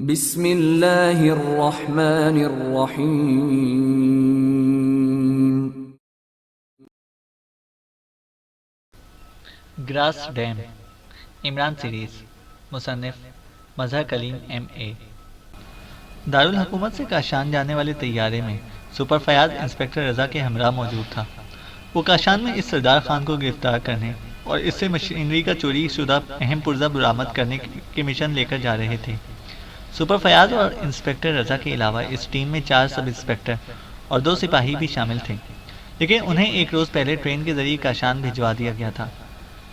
بسم اللہ الرحمن الرحیم۔ گراس ڈیم عمران سیریز، مصنف مظہر کلیم ایم اے۔ دارالحکومت سے کاشان جانے والے طیارے میں سپر فیاض انسپکٹر رضا کے ہمراہ موجود تھا۔ وہ کاشان میں اس سردار خان کو گرفتار کرنے اور اس سے مشینری کا چوری شدہ اہم پرزہ برآمد کرنے کے مشن لے کر جا رہے تھے۔ سپر فیاض اور انسپکٹر رضا کے علاوہ اس ٹیم میں 4 سب انسپکٹر اور 2 سپاہی بھی شامل تھے، لیکن انہیں ایک روز پہلے ٹرین کے ذریعے کاشان بھجوا دیا گیا تھا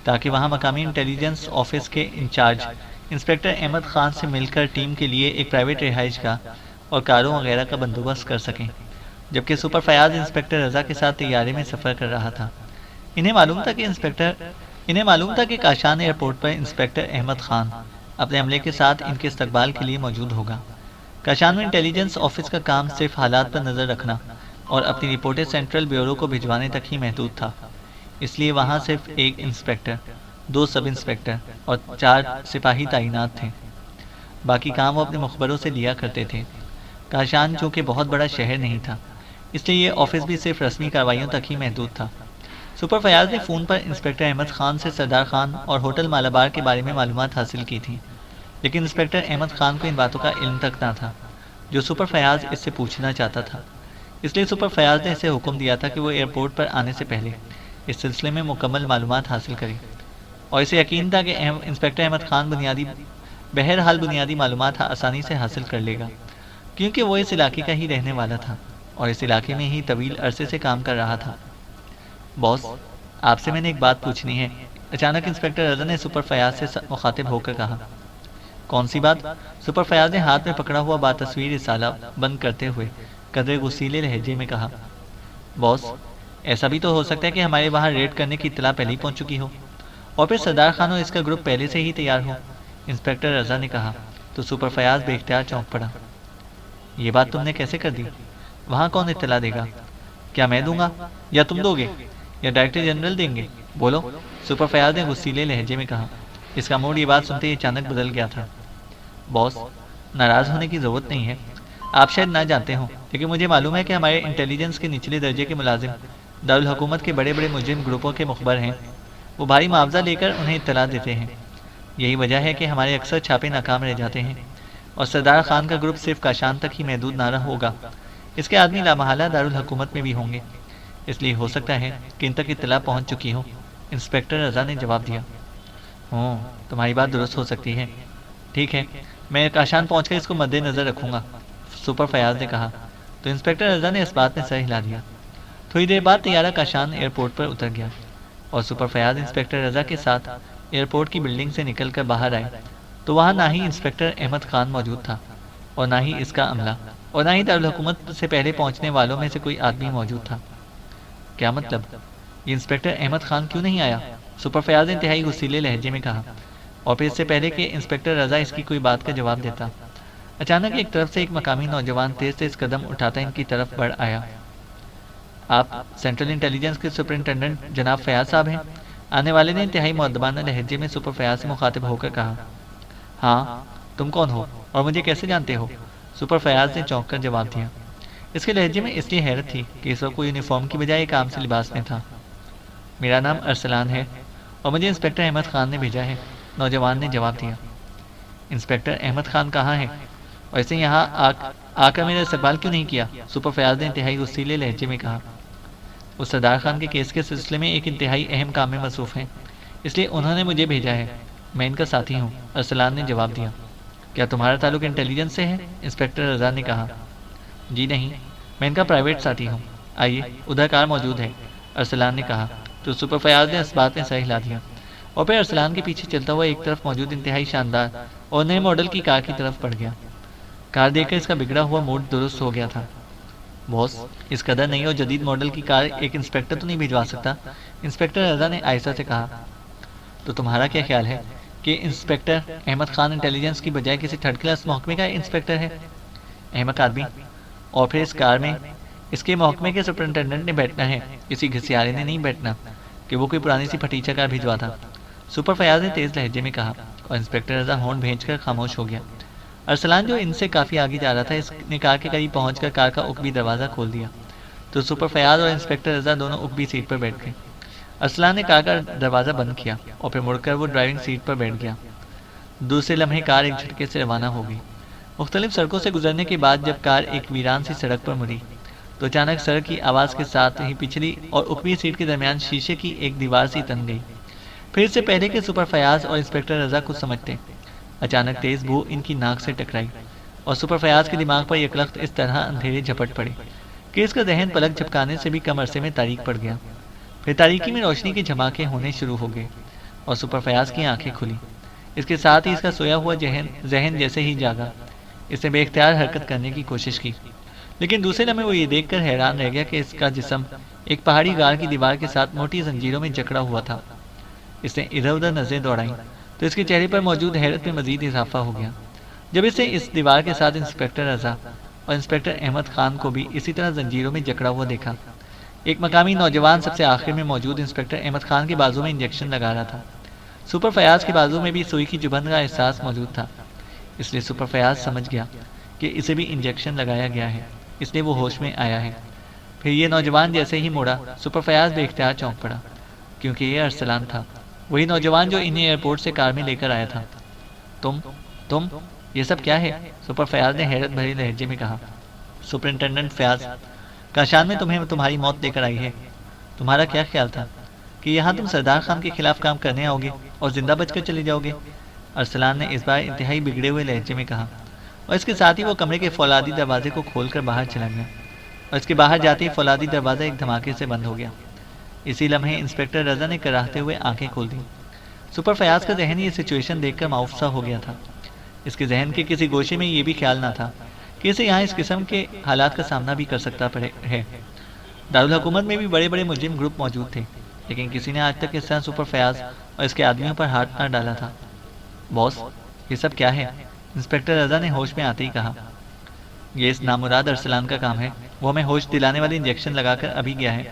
تاکہ وہاں مقامی انٹیلیجنس آفس کے انچارج انسپکٹر احمد خان سے مل کر ٹیم کے لیے ایک پرائیویٹ رہائش گاہ اور کاروں وغیرہ کا بندوبست کر سکیں، جبکہ سپر فیاض انسپکٹر رضا کے ساتھ طیارے میں سفر کر رہا تھا۔ انہیں معلوم تھا کہ کاشان ایئرپورٹ پر انسپکٹر احمد خان اپنے عملے کے ساتھ ان کے استقبال کے لیے موجود ہوگا۔ کاشان میں انٹیلیجنس آفس کا کام صرف حالات پر نظر رکھنا اور اپنی رپورٹیں سینٹرل بیورو کو بھجوانے تک ہی محدود تھا، اس لیے وہاں صرف 1 انسپکٹر، 2 سب انسپکٹر اور 4 سپاہی تعینات تھے۔ باقی کام وہ اپنے مخبروں سے لیا کرتے تھے۔ کاشان چونکہ بہت بڑا شہر نہیں تھا، اس لیے یہ آفس بھی صرف رسمی کارروائیوں تک ہی محدود تھا۔ سپر فیاض نے فون پر انسپکٹر احمد خان سے سردار خان اور ہوٹل مالابار کے بارے میں معلومات حاصل کی تھیں، لیکن انسپکٹر احمد خان کو ان باتوں کا علم تک نہ تھا جو سپر فیاض اس سے پوچھنا چاہتا تھا۔ اس لیے سپر فیاض نے اسے حکم دیا تھا کہ وہ ایئرپورٹ پر آنے سے پہلے اس سلسلے میں مکمل معلومات حاصل کرے، اور اسے یقین تھا کہ انسپکٹر احمد خان بہرحال بنیادی معلومات آسانی سے حاصل کر لے گا، کیونکہ وہ اس علاقے کا ہی رہنے والا تھا اور اس علاقے میں ہی طویل عرصے سے کام کر رہا تھا۔ باس، آپ سے میں نے ایک بات پوچھنی ہے، اچانک انسپکٹر رضا نے سپر فیاض سے مخاطب ہو کر کہا۔ کون سی بات؟ سپر فیاض نے ہاتھ میں پکڑا ہوا بات تصویر رسالہ بند کرتے ہوئے قدرے غصیلے لہجے میں کہا۔ باس، ایسا بھی تو ہو سکتا ہے کہ ہمارے وہاں ریڈ کرنے کی اطلاع پہلے ہی پہنچ چکی ہو، اور پھر سردار خان اور اس کا گروپ پہلے سے ہی تیار ہو، انسپکٹر رضا نے کہا تو سپر فیاض بے اختیار چونک پڑا۔ یہ بات تم نے کیسے کر دی؟ وہاں کون اطلاع دے گا؟ کیا میں دوں گا، یا تم دو گے، یا ڈائریکٹر جنرل دیں گے؟ بولو، سپر فیاض نے غصیلے لہجے میں کہا۔ اس کا موڈ یہ بات سنتے ہی اچانک بدل گیا تھا۔ باس، ناراض ہونے کی ضرورت نہیں ہے، آپ شاید نہ جانتے ہوں، لیکن مجھے معلوم ہے کہ ہمارے انٹیلیجنس کے نچلے درجے کے ملازم دارالحکومت کے بڑے بڑے مجرم گروپوں کے مخبر ہیں۔ وہ بھاری معاوضہ لے کر انہیں اطلاع دیتے ہیں۔ یہی وجہ ہے کہ ہمارے اکثر چھاپے ناکام رہ جاتے ہیں، اور سردار خان کا گروپ صرف کاشان تک ہی محدود نہ رہا ہوگا، اس کے آدمی لامحالہ دارالحکومت میں بھی ہوں گے، اس لیے ہو سکتا ہے کہ ان تک اطلاع پہنچ چکی ہو، انسپکٹر رضا نے جواب دیا۔ تمہاری بات درست ہو سکتی ہے، ٹھیک ہے، میں کاشان پہنچ کر اس کو مد نظر رکھوں گا، سپر فیاض نے کہا تو انسپکٹر رضا نے اس بات میں سر ہلا دیا۔ تھوڑی دیر بعد طیارہ کاشان ایئرپورٹ پر اتر گیا، اور سپر فیاض انسپکٹر رضا کے ساتھ ایئرپورٹ کی بلڈنگ سے نکل کر باہر آئے تو وہاں نہ ہی انسپکٹر احمد خان موجود تھا، اور نہ ہی اس کا عملہ، اور نہ ہی دارالحکومت سے پہلے پہنچنے والوں میں سے کوئی آدمی موجود تھا۔ کیا مطلب؟ یہ انسپکٹر احمد خان کیوں نہیں آیا؟ سپر فیاض نے انتہائی غصیلے لہجے میں کہا، اور پھر اس سے پہلے کہ انسپکٹر رضا اس کی کوئی بات کا جواب دیتا، اچانک ایک طرف سے ایک مقامی نوجوان تیز تیز قدم اٹھاتا ان کی طرف بڑھ آیا۔ آپ سینٹرل انٹیلیجنس کے سپرنٹینڈنٹ جناب فیاض صاحب ہیں؟ آنے والے نے انتہائی مؤدبانہ لہجے میں سپر فیاض سے مخاطب ہو کر کہا۔ ہاں، تم کون ہو اور مجھے کیسے جانتے ہو؟ سپر فیاض نے چونک کر جواب دیا۔ اس کے لہجے میں اس لیے حیرت تھی کہ اس وقت وہ یونیفارم کی بجائے ایک عام سے لباس میں تھا۔ میرا نام ارسلان ہے، اور مجھے انسپکٹر احمد خان نے بھیجا ہے، نوجوان نے جواب دیا۔ انسپکٹر احمد خان کہاں ہے، اور اسے یہاں آ کر میرا استقبال کیوں نہیں کیا؟ سپر فیاض نے انتہائی غصیلے لہجے میں کہا۔ وہ سردار خان کے کیس کے سلسلے میں ایک انتہائی اہم کام میں مصروف ہیں، اس لیے انہوں نے مجھے بھیجا ہے، میں ان کا ساتھی ہوں، ارسلان نے جواب دیا۔ کیا تمہارا تعلق انٹیلیجنس سے ہے؟ انسپکٹر رضا نے کہا۔ جی نہیں، میں ان کا پرائیویٹ ساتھی ہوں، آئیے ادھر کار موجود ہے، ارسلان نے کہا تو سپر فیاض نے اس بات میں سر ہلا دیا، اور پھر ارسلان کے پیچھے چلتا ہوا ایک طرف موجود انتہائی شاندار اور نئے ماڈل کی کار کی طرف بڑھ گیا۔ کار دیکھ کر اس کا بگڑا ہوا موڈ درست ہو گیا تھا۔ باس، اس قدر نئی اور جدید ماڈل کی کار ایک انسپکٹر تو نہیں بھجوا سکتا، انسپکٹر رضا نے آہستہ سے کہا۔ تو تمہارا کیا خیال ہے کہ انسپکٹر احمد خان انٹیلیجنس کی بجائے کسی 3rd کلاس محکمے کا انسپکٹر ہے؟ احمد آدمی، اور پھر اس کار میں اس کے محکمے کے سپرنٹینڈنٹ نے بیٹھنا ہے، کسی گھسیارے نے نہیں بیٹھنا کہ وہ کوئی پرانی سی پھٹیچہ کار بھجوا تھا، سپر فیاض نے تیز لہجے میں کہا، اور انسپکٹر رضا ہونٹ بھینچ کر خاموش ہو گیا۔ ارسلان جو ان سے کافی آگے جا رہا تھا، اس نے کار کے قریب پہنچ کر کار کا عقبی دروازہ کھول دیا تو سپر فیاض اور انسپکٹر رضا دونوں عقبی سیٹ پر بیٹھ گئے۔ ارسلان نے کار کا دروازہ بند کیا اور پھر مڑ کر وہ ڈرائیونگ سیٹ پر بیٹھ گیا۔ دوسرے لمحے کار ایک جھٹکے سے روانہ ہو گئی۔ مختلف سڑکوں سے گزرنے کے بعد جب کار ایک ویران سی سڑک پر مڑی تو اچانک سڑک کی آواز کے ساتھ ہی پچھلی اور عقبی سیٹ کے درمیان شیشے کی ایک دیوار سی تن گئی۔ پھر سے پہلے کہ سپر فیاض اور انسپکٹر رضا کچھ سمجھتے، اچانک تیز بو ان کی ناک سے ٹکرائی اور سپر فیاض کے دماغ پر یک لخت اس طرح اندھیرے جھپٹ پڑے کہ اس کا ذہن پلک جھپکانے سے بھی کم عرصے میں تاریک پڑ گیا۔ پھر تاریکی میں روشنی کے جھماکے ہونے شروع ہو گئے اور سپر فیاض کی آنکھیں کھلی۔ اس کے ساتھ ہی اس کا سویا ہوا ذہن جیسے ہی جاگا۔ اس نے بے اختیار حرکت کرنے کی کوشش کی، لیکن دوسرے لمحے وہ یہ دیکھ کر حیران رہ گیا کہ اس کا جسم ایک پہاڑی غار کی دیوار کے ساتھ موٹی زنجیروں میں جکڑا ہوا تھا۔ اس نے ادھر ادھر نظریں دوڑائیں تو اس کے چہرے پر موجود حیرت میں مزید اضافہ ہو گیا جب اس نے اس دیوار کے ساتھ انسپکٹر رضا اور انسپکٹر احمد خان کو بھی اسی طرح زنجیروں میں جکڑا ہوا دیکھا۔ ایک مقامی نوجوان سب سے آخر میں موجود انسپکٹر احمد خان کے بازو میں انجیکشن لگا رہا تھا۔ سپر فیاض کے بازو میں بھی سوئی کی چبھن کا احساس موجود تھا، اس لیے سپر فیاض سمجھ گیا کہ اسے بھی انجیکشن لگایا گیا ہے، اس لیے وہ ہوش میں آیا ہے۔ پھر یہ نوجوان جیسے ہی مڑا، سپر فیاض بے اختیار چونک پڑا، کیونکہ یہ ارسلان تھا، وہی نوجوان جو انہیں ایئرپورٹ سے کار میں لے کر آیا تھا۔ تم یہ سب کیا ہے؟ سپر فیاض نے حیرت بھری لہجے میں کہا۔ سپرنٹینڈنٹ فیاض، کاشان میں تمہیں تمہاری موت دے کر آئی ہے۔ تمہارا کیا خیال تھا کہ یہاں تم سردار خان کے خلاف کام کرنے آؤ گے اور زندہ بچ کر چلے جاؤ گے؟ ارسلان نے اس بار انتہائی بگڑے ہوئے لہجے میں کہا، اور اس کے ساتھ ہی وہ کمرے کے فولادی دروازے کو کھول کر باہر چلا گیا، اور اس کے باہر جاتے ہی فولادی دروازہ ایک دھماکے سے بند ہو گیا۔ اسی لمحے انسپکٹر رضا نے کراہتے ہوئے آنکھیں کھول دیں۔ سپر فیاض کا ذہن یہ سچویشن دیکھ کر معاوضہ ہو گیا تھا۔ اس کے ذہن کے کسی گوشے میں یہ بھی خیال نہ تھا کہ اسے یہاں اس قسم کے حالات کا سامنا بھی کر سکتا ہے۔ دارالحکومت میں بھی بڑے بڑے مجرم گروپ موجود تھے، لیکن کسی نے آج تک اس طرح سپر فیاض اور اس کے آدمیوں پر ہاتھ نہ ڈالا تھا۔ باس، یہ سب کیا ہے؟ انسپکٹر رضا نے ہوش میں آتے ہی کہا۔ یہ اس نامراد ارسلان کا کام ہے، وہ ہمیں ہوش دلانے والے انجیکشن لگا کر ابھی گیا ہے،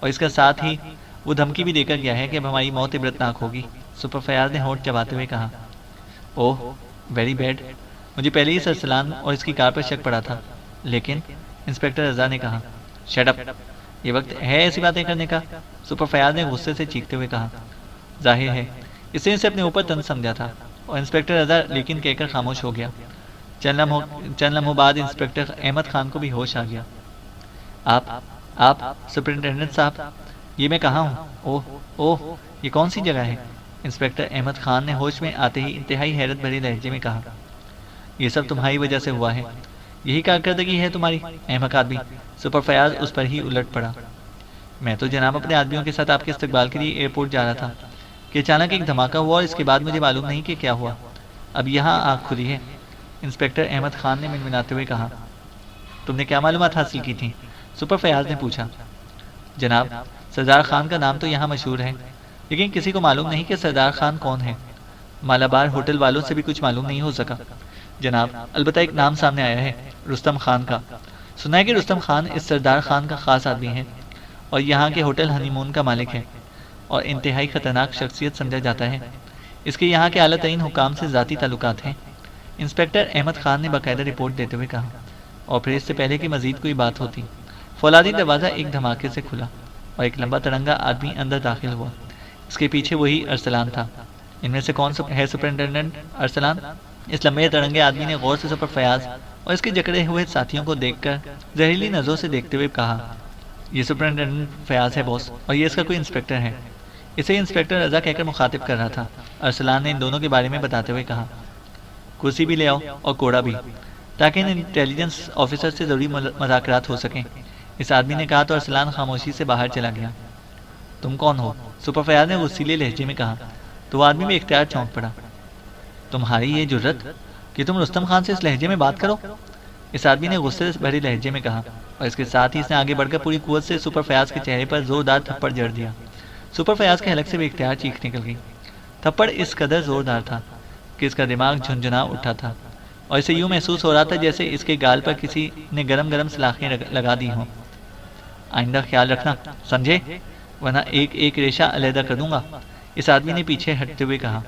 اور اس کا ساتھ ہی وہ دھمکی بھی دے کر گیا ہے کہ اب ہماری موت عبرتناک ہوگی۔ سپر فیاض نے ہونٹ چباتے ہوئے کہا۔ اوہ ویری بیڈ، مجھے پہلے ہی اس ارسلان اور اس کی کار پر شک پڑا تھا، لیکن انسپکٹر رضا نے کہا۔ شٹ اپ، یہ وقت ہے ایسی باتیں کرنے کا؟ سپر فیاض نے غصے سے چیختے ہوئے کہا۔ ظاہر ہے اس نے اسے اپنے اوپر تن سمجھا تھا، اور انسپکٹر رضا لیکن کہہ کر خاموش ہو گیا۔ چند لمحوں بعد انسپکٹر احمد خان کو بھی ہوش آ گیا۔ آپ سپرنٹینڈنٹ صاحب، یہ میں کہاں ہوں؟ اوہ یہ کون سی جگہ ہے؟ انسپکٹر احمد خان نے ہوش میں آتے ہی انتہائی حیرت بھری لہجے میں کہا۔ یہ سب تمہاری وجہ سے ہوا ہے، یہی کارکردگی ہے تمہاری احمق آدمی۔ سپر فیاض اس پر ہی الٹ پڑا۔ میں تو جناب اپنے آدمیوں کے ساتھ آپ کے استقبال کے لیے ایئرپورٹ جا رہا تھا کہ اچانک ایک دھماکہ ہوا، اور اس کے بعد مجھے معلوم نہیں کہ کیا ہوا۔ اب یہاں آنکھ کھلی ہے، انسپکٹر احمد خان نے منمناتے ہوئے کہا۔ تم نے کیا معلومات حاصل کی تھیں؟ سپر فیاض نے پوچھا۔ جناب، سردار خان کا نام تو یہاں مشہور ہے، لیکن کسی کو معلوم نہیں کہ سردار خان کون ہے۔ مالابار ہوٹل والوں سے بھی کچھ معلوم نہیں ہو سکا جناب، البتہ ایک نام سامنے آیا ہے، رستم خان کا۔ سنا ہے کہ رستم خان اس سردار خان کا خاص آدمی ہے، اور یہاں کے ہوٹل ہنی مون کا مالک ہے، اور انتہائی خطرناک شخصیت سمجھا جاتا ہے۔ اس کے یہاں کے اعلیٰ ترین حکام سے ذاتی تعلقات ہیں، انسپکٹر احمد خان نے باقاعدہ رپورٹ دیتے ہوئے کہا۔ اور پھر اس سے پہلے کہ مزید کوئی بات ہوتی، فولادی دروازہ ایک دھماکے سے کھلا اور ایک لمبا ترنگا آدمی اندر داخل ہوا۔ اس کے پیچھے وہی ارسلان تھا۔ ان میں سے کون ہے سپرنٹینڈنٹ ارسلان؟ اس لمبے ترنگے آدمی نے غور سے سپر فیاض اور اس کے جکڑے ہوئے ساتھیوں کو دیکھ کر زہریلی نظروں سے دیکھتے ہوئے کہا۔ یہ سپرنٹینڈنٹ فیاض ہے باس، اور یہ اس کا کوئی انسپکٹر ہے۔ اسے انسپکٹر رضا کہہ کر مخاطب کر رہا تھا۔ ارسلان نے ان دونوں کے بارے میں بتاتے ہوئے کہا۔ کرسی بھی لے آؤ اور کوڑا بھی، تاکہ ان انٹیلیجنس آفیسر سے ضروری مذاکرات ہو سکیں۔ اس آدمی نے کہا تو ارسلان خاموشی سے باہر چلا گیا۔ تم کون ہو؟ سپر فیاض نے غصیلے لہجے میں کہا، تو وہ آدمی بھی اختیار چونک پڑا۔ تمہاری یہ جرت کہ تم رستم خان سے اس لہجے میں بات کرو؟ اس آدمی نے غصے سے بھرے لہجے میں کہا، اور اس کے ساتھ ہی اس نے آگے بڑھ کر پوری قوت سے سپر فیاض کے چہرے پر زوردار تھپڑ جڑ دیا۔ سپر فیاض کے حلق سے بے اختیار چیخ نکل گئی۔ تھپڑ اس قدر زوردار تھا کہ اس کا دماغ جھنجھنا اٹھا تھا، اور اسے یوں محسوس ہو رہا تھا جیسے اس کے گال پر کسی نے گرم گرم سلاخیں لگا دی ہوں۔ آئندہ خیال رکھنا سمجھے، ورنہ ایک ایک ریشہ علیحدہ کر دوں گا، اس آدمی نے پیچھے ہٹتے ہوئے کہا۔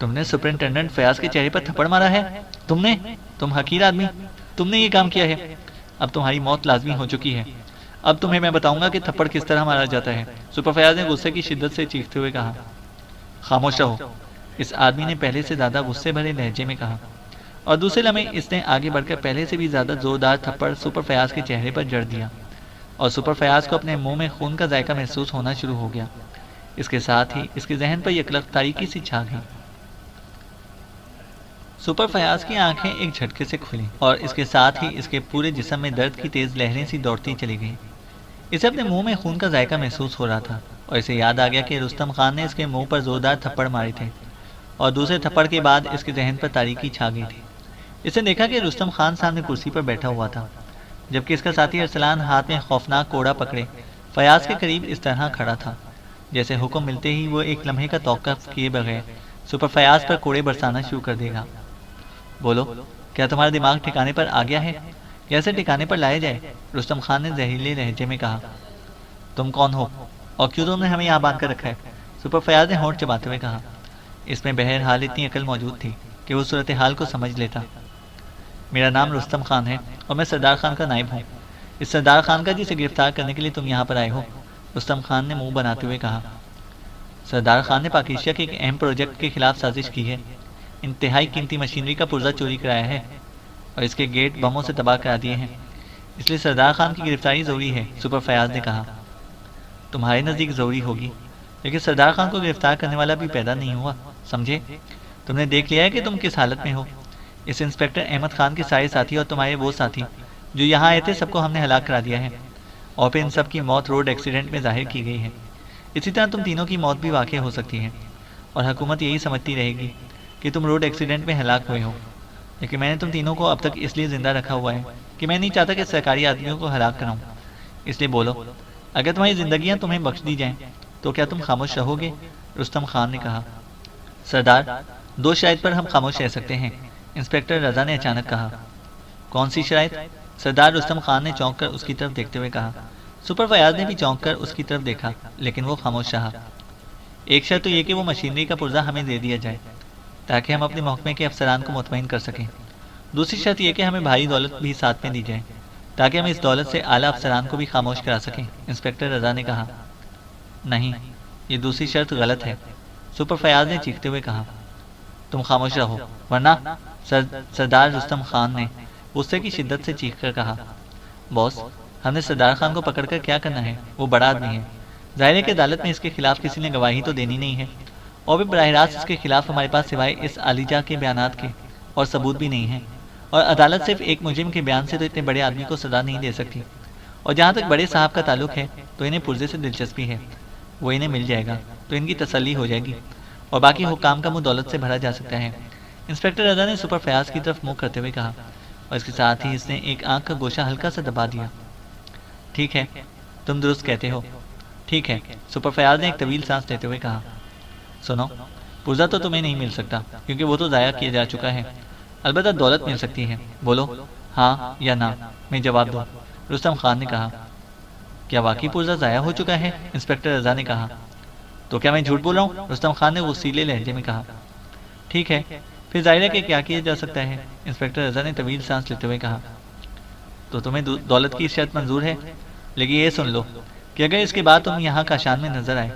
تم نے سپرنٹینڈنٹ فیاض کے چہرے پر تھپڑ مارا ہے؟ تم نے؟ تم حقیر آدمی، تم نے یہ کام کیا ہے، اب تمہاری موت لازمی ہو چکی ہے، اب تمہیں میں بتاؤں گا کہ تھپڑ کس طرح مارا جاتا ہے۔ سپر فیاض نے غصے کی شدت سے چیختے ہوئے کہا۔ خاموش رہو، اس آدمی نے پہلے سے زیادہ غصے بھرے لہجے میں کہا، اور دوسرے لمحے اس نے آگے بڑھ کر پہلے سے بھی زیادہ زوردار تھپڑ سپر فیاض کے چہرے پر جڑ دیا، اور سپر فیاض کو اپنے منہ میں خون کا ذائقہ محسوس ہونا شروع ہو گیا۔ اس کے ساتھ ہی اس کے ذہن پر یکلخت تاریکی سی چھا گئی۔ سپر فیاض کی آنکھیں ایک جھٹکے سے کھلیں، اور اس کے ساتھ ہی اس کے پورے جسم میں درد کی تیز لہریں سی دوڑتی چلی گئیں۔ اسے اپنے منہ میں خون کا ذائقہ محسوس ہو رہا تھا، اور اسے یاد آ گیا کہ رستم خان نے اس کے منہ پر زوردار تھپڑ مارے تھے، اور دوسرے تھپڑ کے بعد اس کے ذہن پر تاریکی چھا گئی تھی۔ اس نے دیکھا کہ رستم خان سامنے کرسی پر بیٹھا ہوا تھا، جبکہ اس کا ساتھی ارسلان ہاتھ میں خوفناک کوڑا پکڑے فیاض کے قریب اس طرح کھڑا تھا جیسے حکم ملتے ہی وہ ایک لمحے کا توقف کیے بغیر سپر فیاض پر کوڑے برسانا شروع کر دے گا۔ بولو، کیا تمہارا دماغ ٹھکانے پر آ گیا ہے یا اسے ٹھکانے پر لایا جائے؟ رستم خان نے زہریلے لہجے میں کہا۔ تم کون ہو اور کیوں تم نے ہمیں یہاں باندھ کر رکھا ہے؟ سپر فیاض نے ہونٹ چباتے ہوئے کہا۔ اس میں بہرحال اتنی عقل موجود تھی کہ وہ صورتحال کو سمجھ لیتا۔ میرا نام رستم خان ہے اور میں سردار خان کا نائب ہوں۔ اس سردار خان کا جسے گرفتار کرنے کے لیے تم یہاں پر آئے ہو، رستم خان نے منہ بناتے ہوئے کہا۔ سردار خان نے پاکیزیہ کے ایک اہم پروجیکٹ کے خلاف سازش کی ہے، انتہائی قیمتی مشینری کا پرزہ چوری کرایا ہے اور اس کے گیٹ بموں سے تباہ کرا دیے ہیں، اس لیے سردار خان کی گرفتاری ضروری ہے، سپر فیاض نے کہا۔ تمہارے نزدیک ضروری ہوگی، لیکن سردار خان کو گرفتار کرنے والا بھی پیدا نہیں ہوا، سمجھے؟ تم نے دیکھ لیا ہے کہ تم کس حالت میں ہو۔ اس انسپکٹر احمد خان کے سارے ساتھی اور تمہارے وہ ساتھی جو یہاں آئے تھے سب کو ہم نے ہلاک کرا دیا ہے، اور پھر ان سب کی موت روڈ ایکسیڈنٹ میں ظاہر کی گئی ہے۔ اسی طرح تم تینوں کی موت بھی واقع ہو سکتی ہے، اور حکومت یہی سمجھتی رہے گی کہ تم روڈ ایکسیڈنٹ میں ہلاک ہوئے ہو، لیکن میں نے تم تینوں کو اب تک اس لیے زندہ رکھا ہوا ہے کہ میں نہیں چاہتا کہ سرکاری آدمیوں کو ہلاک کراؤں۔ اس لیے بولو، اگر تمہاری زندگیاں تمہیں بخش دی جائیں تو کیا تم خاموش رہو گے؟ رستم خان نے کہا۔ سردار، دو شرائط پر ہم خاموش رہ سکتے ہیں، انسپکٹر رضا نے اچانک کہا۔ کون سی شرائط؟ سردار رستم خان نے چونک کر اس کی طرف دیکھتے ہوئے کہا۔ سپر فیاض نے بھی چونک کر اس کی طرف دیکھا، لیکن وہ خاموش رہا۔ ایک شرط تو یہ کہ وہ مشینری کا پرزہ ہمیں دے دیا جائے تاکہ ہم اپنے محکمے کے افسران کو مطمئن کر سکیں۔ دوسری شرط یہ کہ ہمیں بھاری دولت بھی ساتھ میں دی جائے تاکہ ہم اس دولت سے اعلیٰ افسران کو بھی خاموش کرا سکیں، انسپکٹر رضا نے کہا۔ نہیں، یہ دوسری شرط غلط ہے، سپر فیاض نے چیختے ہوئے کہا۔ تم خاموش رہو ورنہ، سردار رستم خان نے غصے کی شدت سے چیخ کر کہا۔ باس، ہم نے سردار خان کو پکڑ کر کیا کرنا ہے؟ وہ بڑا آدمی ہے، ظاہر ہے کہ عدالت میں اس کے خلاف کسی نے گواہی تو دینی نہیں ہے، اور بھی براہ راست اس کے خلاف ہمارے پاس سوائے اس عالیجا کے بیانات کے اور ثبوت بھی نہیں ہے، اور عدالت صرف ایک مجرم کے بیان سے تو اتنے بڑے آدمی کو سزا نہیں دے سکتی، اور جہاں تک بڑے صاحب کا تعلق ہے تو انہیں پرزے سے دلچسپی ہے، وہ انہیں مل جائے گا تو ان کی تسلی ہو جائے گی، اور باقی حکام کا منہ دولت سے بھرا جا سکتا ہے، انسپکٹر رضا نے سپر فیاض کی طرف منہ کرتے ہوئے کہا، اور اس کے ساتھ ہی اس نے ایک آنکھ کا گوشہ ہلکا سا دبا دیا۔ ٹھیک ہے، تم درست کہتے ہو، ٹھیک ہے، سپر فیاض نے ایک طویل سانس لیتے ہوئے کہا۔ سنو، پرزہ تو تمہیں نہیں مل سکتا کیونکہ وہ تو ضائع کیا جا چکا ہے، البتہ دولت مل سکتی ہے، بولو ہاں یا نہ میں جواب دو، رستم خان نے کہا۔ کیا واقعی پرزہ ضائع ہو چکا ہے؟ انسپکٹر رضا نے کہا۔ تو کیا میں جھوٹ بول رہا ہوں؟ رستم خان نے غصیلے لہجے میں کہا۔ ٹھیک ہے، پھر ظاہر ہے کہ کیا کیا جا سکتا ہے، انسپکٹر رضا نے طویل سانس لیتے ہوئے کہا۔ تو تمہیں دولت کی شرط منظور ہے، لیکن یہ سن لو کہ اگر اس کے بعد تم یہاں کاشان میں نظر آئے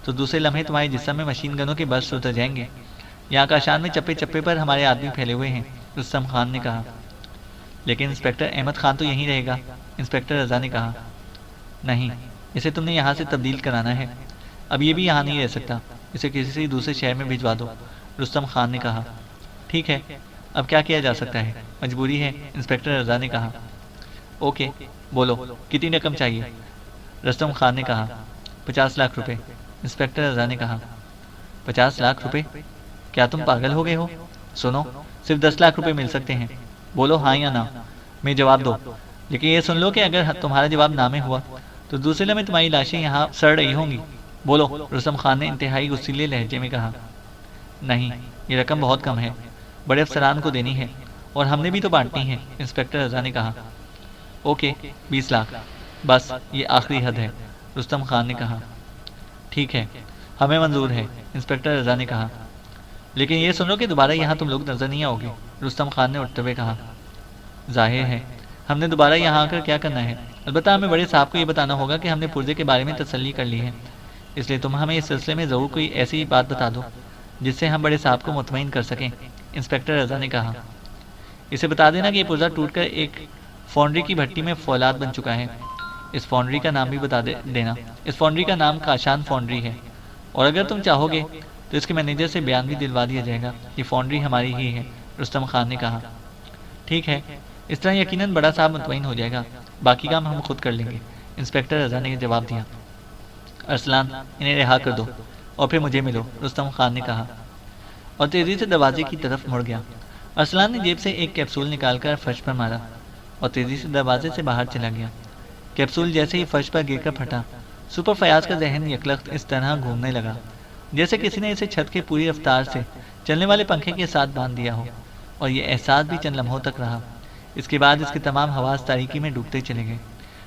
تو دوسرے لمحے تمہارے جسم میں مشین گنوں کے برس اتر جائیں گے، یہاں کاشان میں چپے چپے پر ہمارے آدمی پھیلے ہوئے ہیں، رستم خان نے کہا۔ لیکن انسپکٹر احمد خان تو یہیں رہے گا، انسپکٹر رضا نے کہا۔ نہیں، اسے تم نے یہاں سے تبدیل کرانا ہے، اب یہ بھی یہاں نہیں رہ سکتا، اسے کسی دوسرے شہر میں بھجوا دو، رستم خان نے کہا۔ ٹھیک ہے، اب کیا کیا جا سکتا ہے، مجبوری ہے، انسپکٹر رضا نے کہا۔ اوکے، بولو کتنی رقم چاہیے، رستم خان نے کہا۔ 50 لاکھ روپے، انسپکٹر رضا نے کہا۔ 50 لاکھ روپے؟ کیا تم پاگل ہو گئے ہو؟ سنو، صرف 10 لاکھ روپے مل سکتے ہیں، بولو ہاں یا نہ، میں جواب دو، لیکن یہ سن لو کہ اگر تمہارا جواب نہ میں ہوا تو دوسرے لمحے تمہاری لاشیں یہاں سڑ رہی ہوں گی، بولو، رستم خان نے انتہائی غصیلے لہجے میں کہا۔ نہیں، یہ رقم بہت کم ہے، بڑے افسران کو دینی ہے اور ہم نے بھی تو بانٹنی ہے، انسپکٹر رضا نے کہا۔ اوکے، 20 لاکھ، بس یہ آخری حد ہے، رستم خان نے کہا۔ ٹھیک ہے، ہمیں منظور ہے، انسپکٹر رضا نے کہا، لیکن یہ سنو کہ دوبارہ یہاں تم لوگ نظر نہیں آؤ گے، رستم خان نے اٹھتے ہوئے کہا۔ ظاہر ہے ہم نے دوبارہ یہاں آ کر کیا کرنا ہے؟ البتہ ہمیں بڑے صاحب کو یہ بتانا ہوگا کہ ہم نے پرزے کے بارے میں تسلی کر لی ہے، اس لیے تم ہمیں اس سلسلے میں ضرور کوئی ایسی بات بتا دو جس سے ہم بڑے صاحب کو مطمئن کر سکیں، انسپکٹر رضا نے کہا۔ اسے بتا دینا کہ یہ پرزہ ٹوٹ کر ایک فونڈری کی بھٹی میں فولاد بن چکا ہے۔ اس فونڈری کا نام بھی بتا دینا۔ اس فونڈری کا نام کاشان فونڈری ہے، اور اگر تم چاہو گے تو اس کے مینیجر سے بیان بھی دلوا دیا جائے گا۔ یہ فونڈری ہماری ہی ہے، رستم خان نے کہا۔ ٹھیک ہے، اس طرح یقیناً بڑا صاحب مطمئن ہو جائے گا، باقی کام ہم خود کر لیں گے، انسپکٹر رضا نے جواب دیا۔ ارسلان، انہیں رہا کر دو اور پھر مجھے ملو، رستم خان نے کہا، اور تیزی سے دروازے کی طرف مڑ گیا۔ ارسلان نے جیب سے ایک کیپسول نکال کر فرش پر مارا اور تیزی سے دروازے سے باہر چلا گیا۔ کیپسول جیسے ہی فرش پر گر کر پھٹا، سپر فیاض کا ذہن یکلخت اس طرح گھومنے لگا جیسے کسی نے اسے چھت کے پوری رفتار سے چلنے والے پنکھے کے ساتھ باندھ دیا ہو، اور یہ احساس بھی چند لمحوں تک رہا۔ اس کے بعد اس کے تمام حواس تاریکی میں ڈوبتے چلے گئے۔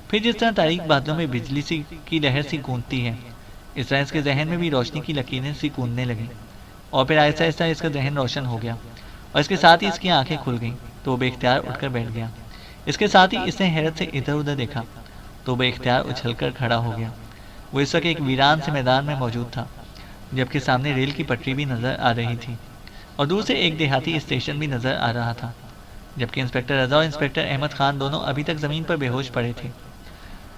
پھر جس طرح تاریک بادلوں میں بجلی کی لہر سی گونجتی ہے، اس طرح اس کے ذہن میں بھی روشنی کی لکیریں سی گونجنے لگیں، اور پھر آہستہ آہستہ اس کا ذہن روشن ہو گیا، اور اس کے ساتھ ہی اس کی آنکھیں کھل گئیں تو وہ بے اختیار اٹھ کر بیٹھ گیا۔ اس کے ساتھ ہی اس نے حیرت سے ادھر ادھر دیکھا تو بے اختیار اچھل کر کھڑا ہو گیا۔ وہ اس وقت ایک ویران سے میدان میں موجود تھا، جبکہ سامنے ریل کی پٹری بھی نظر آ رہی تھی، اور دور سے ایک دیہاتی اسٹیشن بھی نظر آ رہا تھا، جبکہ انسپکٹر رضا اور انسپکٹر احمد خان دونوں ابھی تک زمین پر بے ہوش پڑے تھے،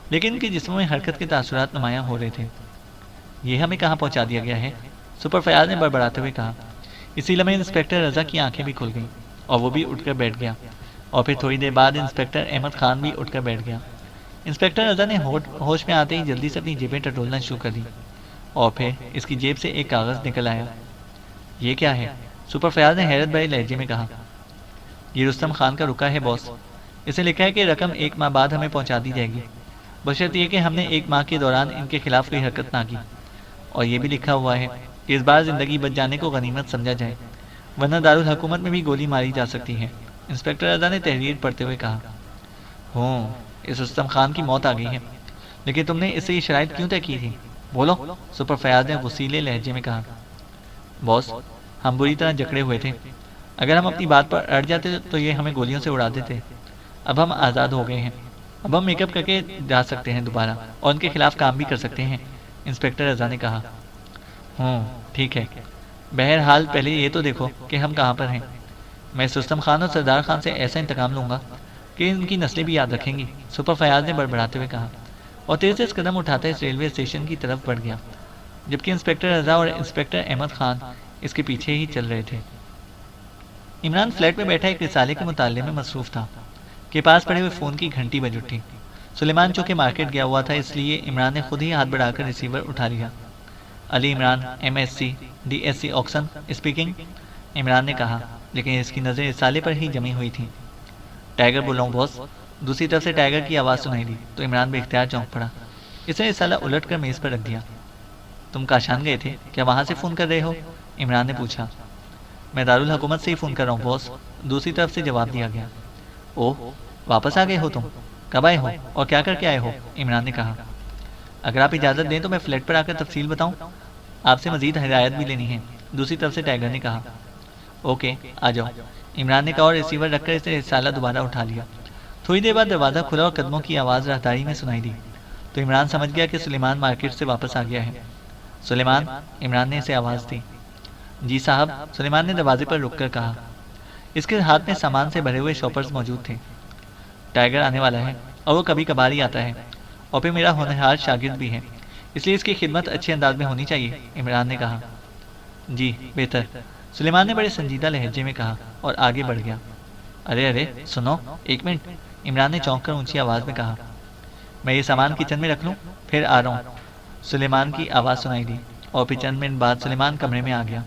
لیکن ان کے جسموں میں حرکت کے تاثرات نمایاں ہو رہے تھے۔ یہ ہمیں کہاں پہنچا دیا گیا ہے؟ سپر فیاض نے بڑبڑاتے ہوئے کہا۔ اسی لمحے انسپکٹر رضا کی آنکھیں بھی کھل گئیں اور وہ بھی اٹھ کر بیٹھ گیا، اور پھر تھوڑی دیر بعد انسپکٹر احمد خان بھی اٹھ کر بیٹھ گیا۔ انسپکٹر رضا نے ہوش میں آتے ہی جلدی سے اپنی جیبیں ٹٹولنا شروع کر دی، اور پھر اس کی جیب سے ایک کاغذ نکل آیا۔ یہ کیا ہے؟ سپر فیاض نے حیرت بھرے لہجے میں کہا۔ یہ رستم خان کا رکا ہے باس، اسے لکھا ہے کہ رقم 1 ماہ بعد ہمیں پہنچا دی جائے گی، بشرط یہ کہ ہم نے 1 ماہ کے دوران ان کے خلاف کوئی حرکت نہ کی، اور یہ بھی لکھا ہوا ہے کہ اس بار زندگی بچ جانے کو غنیمت سمجھا جائے، ورنہ دارالحکومت میں بھی گولی ماری جا سکتی ہے، انسپکٹر رضا نے تحریر پڑھتے ہوئے کہا۔ اس رستم خان کی موت آ گئی ہے، لیکن تم نے اس سے یہ شرائط کیوں طے کی تھی؟ بولو، سپر فیاض نے غصیلے لہجے میں کہا۔ باس، ہم بری طرح جکڑے ہوئے تھے، اگر ہم اپنی بات پر اڑ جاتے تو یہ ہمیں گولیوں سے اڑا دیتے۔ اب ہم آزاد ہو گئے ہیں، اب ہم میک اپ کر کے جا سکتے ہیں دوبارہ، اور ان کے خلاف کام بھی کر سکتے ہیں، انسپکٹر رضا نے کہا۔ ٹھیک ہے، بہرحال پہلے یہ تو دیکھو کہ ہم کہاں پر ہیں۔ میں رستم خان اور سردار خان سے ایسا انتقام لوں گا کہ ان کی نسلیں بھی یاد رکھیں گی، سپر فیاض نے بڑبڑاتے ہوئے کہا، اور تیز سے قدم اٹھاتا اس ریلوے اسٹیشن کی طرف بڑھ گیا، جبکہ انسپکٹر رضا اور انسپکٹر احمد خان اس کے پیچھے ہی چل رہے تھے۔ عمران فلیٹ میں بیٹھا ایک رسالے کے مطالعے میں مصروف تھا کہ پاس پڑے ہوئے فون کی گھنٹی بج اٹھی۔ سلیمان چونکہ مارکیٹ گیا ہوا تھا، اس لیے عمران نے خود ہی ہاتھ بڑھا کر ریسیور اٹھا لیا۔ علی عمران، MSc آکسن اسپیکنگ، عمران نے کہا، لیکن اس کی نظریں رسالے پر ہی جمی ہوئی تھیں۔ ٹائیگر بول رہا ہوں باس، دوسری طرف سے ٹائیگر کی آواز سنائی دی تو عمران بے اختیار چونک پڑا۔ اس نے رسالہ الٹ کر میز پر رکھ دیا۔ تم کاشان گئے تھے کیا؟ وہاں سے فون کر رہے ہو؟ عمران نے پوچھا۔ میں دارالحکومت سے ہی فون کر رہا ہوں باس، دوسری طرف سے جواب دیا گیا۔ اوہ، واپس آ گئے ہو تم؟ کب آئے ہو اور کیا کر کے آئے ہو؟ عمران نے کہا۔ اگر آپ اجازت دیں تو میں فلیٹ پر آ کر تفصیل بتاؤں، آپ سے مزید ہدایت بھی لینی ہے، دوسری طرف سے ٹائیگر نے کہا۔ اوکے، آ جاؤ، عمران نے کہا اور ریسیور رکھ کر اس نے رسالہ دوبارہ اٹھا لیا۔ تھوڑی دیر بعد دروازہ کھلا اور قدموں کی آواز راہداری میں سنائی دی تو عمران سمجھ گیا کہ سلیمان مارکیٹ سے واپس آ گیا ہے۔ سلیمان، عمران نے اسے آواز دی۔ جی صاحب، سلیمان نے دروازے پر رک کر کہا۔ اس کے ہاتھ میں سامان سے بھرے ہوئے شاپرز موجود تھے۔ ٹائیگر آنے والا ہے اور وہ کبھی کبھار ہی آتا ہے، اور پھر میرا ہونہار شاگرد بھی ہے، اس لیے اس کی خدمت اچھے انداز میں ہونی چاہیے، عمران نے کہا۔ جی بہتر، سلیمان نے بڑے سنجیدہ لہجے میں کہا اور آگے بڑھ گیا۔ ارے سنو، 1 منٹ، عمران نے چونک کر اونچی آواز میں کہا۔ میں یہ سامان کچن میں رکھ لوں، پھر آ رہا ہوں، سلیمان کی آواز سنائی دی، اور پھر چند منٹ بعد سلیمان کمرے میں آ گیا۔